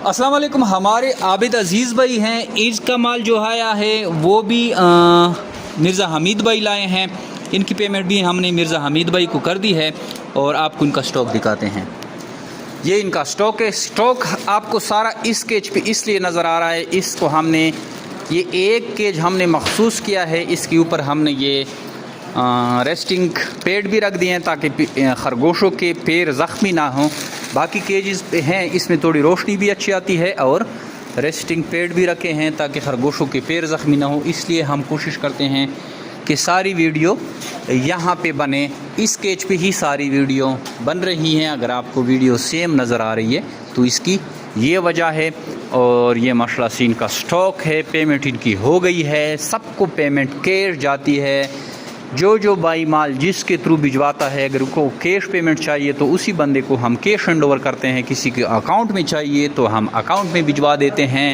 अस्सलाम वालेकुम। हमारे आबिद अज़ीज़ भाई हैं, ईद का माल जो आया है वो भी मिर्ज़ा हमीद भाई लाए हैं। इनकी पेमेंट भी हमने मिर्ज़ा हमीद भाई को कर दी है और आपको इनका स्टॉक दिखाते हैं। ये इनका स्टॉक है। स्टॉक आपको सारा इस केज पे इसलिए नज़र आ रहा है, इसको हमने ये एक केज हमने मखसूस किया है। इसके ऊपर हमने ये रेस्टिंग पेड भी रख दिए हैं ताकि खरगोशों के पैर ज़ख्मी ना हों। बाकी केजेस पे हैं, इसमें थोड़ी रोशनी भी अच्छी आती है और रेस्टिंग पेड भी रखे हैं ताकि खरगोशों के पैर ज़ख्मी ना हो। इसलिए हम कोशिश करते हैं कि सारी वीडियो यहाँ पे बने। इस केज पे ही सारी वीडियो बन रही हैं। अगर आपको वीडियो सेम नज़र आ रही है तो इसकी ये वजह है। और ये माशाल्लाह सीन का स्टॉक है। पेमेंट इनकी हो गई है, सबको पेमेंट कैश जाती है। जो भाई माल जिसके थ्रू भिजवाता है, अगर उनको कैश पेमेंट चाहिए तो उसी बंदे को हम कैश हैंड ओवर करते हैं। किसी के अकाउंट में चाहिए तो हम अकाउंट में भिजवा देते हैं।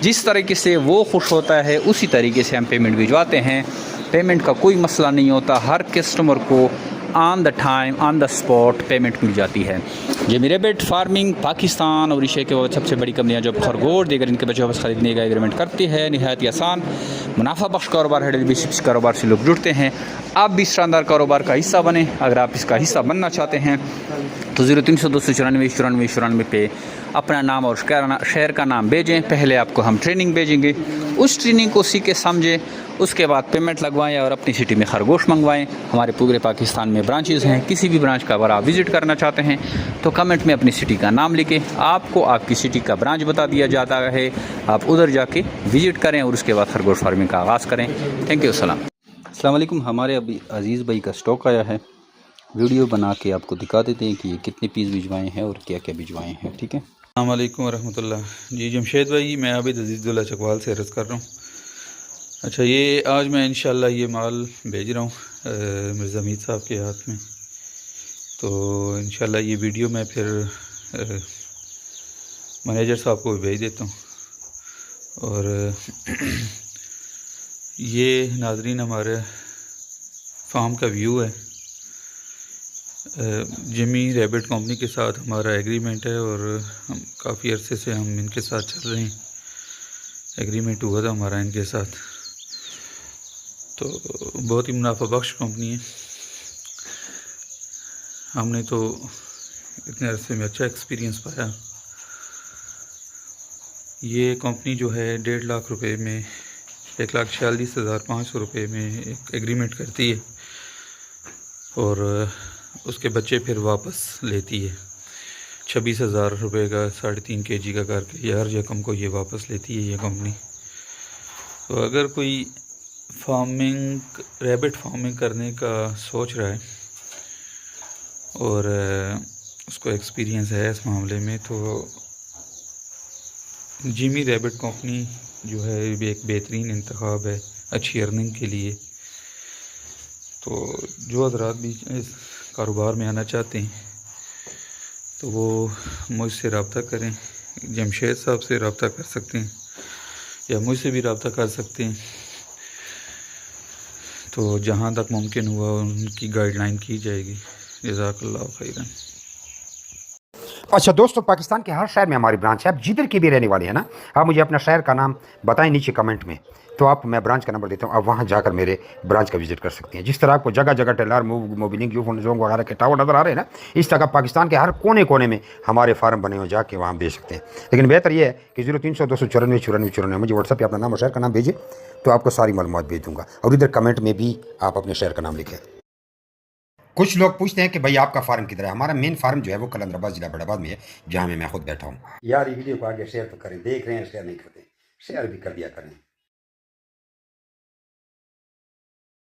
जिस तरीके से वो खुश होता है उसी तरीके से हम पेमेंट भिजवाते हैं। पेमेंट का कोई मसला नहीं होता। हर कस्टमर को on the time on the spot payment मिल जाती है। ये मेरे बेट फार्मिंग पाकिस्तान और एशिया के वो सबसे बड़ी कंपनियां जो खरगोश देकर इनके बच्चों वापस खरीदने का एग्रीमेंट करती है। नहायत ही आसान मुनाफा बख्श कारोबार है। इस कारोबार से लोग जुड़ते हैं। आप भी शानदार कारोबार का हिस्सा बने। अगर आप इसका हिस्सा बनना चाहते हैं तो 0300 294 94 94 पे अपना नाम और शहर का नाम भेजें। पहले आपको हम ट्रेनिंग भेजेंगे, उस ट्रेनिंग को सीखे समझें, उसके बाद पेमेंट लगवाएं और अपनी सिटी में खरगोश मंगवाएं। हमारे पूरे पाकिस्तान में ब्रांचेस हैं। किसी भी ब्रांच का अगर आप विज़िट करना चाहते हैं तो कमेंट में अपनी सिटी का नाम लिखें। आपको आपकी सिटी का ब्रांच बता दिया जाता है। आप उधर जाके विज़िट करें और उसके बाद खरगोश फार्मिंग का आगाज़ करें। Thank you. अस्सलाम वालेकुम। हमारे अभी अज़ीज़ भाई का स्टॉक आया है। वीडियो बना के आपको दिखा देते हैं कि ये कितने पीस भिजवाए हैं और क्या क्या भिजवाए हैं। ठीक है। अस्सलाम वालेकुम वरहमतुल्लाह। जी जमशेद भाई, मैं आबिद अज़ीज़ुल्लाह चकवाल से अर्ज़ कर रहा हूँ। अच्छा, ये आज मैं इंशाल्लाह ये माल भेज रहा हूँ मिर्ज़ा हमीद साहब के हाथ में। तो इंशाल्लाह ये वीडियो मैं फिर मैनेजर साहब को भेज देता हूँ। और ये नाज़रीन हमारे फार्म का व्यू है। जिमी रैबिट कंपनी के साथ हमारा एग्रीमेंट है और हम काफ़ी अरसे से हम इनके साथ चल रहे हैं। एग्रीमेंट हुआ था हमारा इनके साथ, तो बहुत ही मुनाफा बख्श कंपनी है। हमने तो इतने अरसे में अच्छा एक्सपीरियंस पाया। ये कंपनी जो है 1.5 लाख रुपए में 1,46,500 रुपये में एक एग्रीमेंट करती है और उसके बच्चे फिर वापस लेती है। 26,000 रुपये का 3.5 kg का करके ये हर रकम को ये वापस लेती है ये कंपनी। तो अगर कोई रैबिट फार्मिंग करने का सोच रहा है और उसको एक्सपीरियंस है इस मामले में, तो जिमी रैबिट कंपनी जो है एक बेहतरीन इंतखाब है अच्छी अर्निंग के लिए। तो जो हज़रात भी इस कारोबार में आना चाहते हैं तो वो मुझसे रब्ता करें। जमशेद साहब से रब्ता कर सकते हैं या मुझसे भी रब्ता कर सकते हैं। तो जहाँ तक मुमकिन हुआ उनकी गाइडलाइन की जाएगी। जज़ाकल्लाहु खैरन। अच्छा दोस्तों, पाकिस्तान के हर शहर में हमारी ब्रांच है। आप जिधर की भी रहने वाले हैं ना, आप मुझे अपना शहर का नाम बताएं नीचे कमेंट में, तो मैं ब्रांच का नंबर देता हूँ। आप वहाँ जाकर मेरे ब्रांच का विजिट कर सकते हैं। जिस तरह आपको जगह जगह टेलर मोबिलिंग जोंग वगैरह के टावर नज़र आ रहे हैं ना, इस तरह पाकिस्तान के हर कोने कोने में हमारे फार्म बने हुए, जाके वहाँ भेज सकते हैं। लेकिन बेहतर यह है कि 0300 294 94 94 मुझे व्हाट्सएप पर अपना नाम और शहर का नाम भेजिए, तो आपको सारी मालूमात भेज दूँगा। और इधर कमेंट में भी आप अपने शहर का नाम लिखें। कुछ लोग पूछते हैं कि भाई आपका फार्म किधर है। हमारा मेन फार्म जो है वो कलंदराबाद जिला बड़ाबाद में है, जहाँ मैं खुद बैठा हूँ। यार ये वीडियो को आगे शेयर तो करें। देख रहे हैं शेयर नहीं करते, शेयर भी कर दिया करें।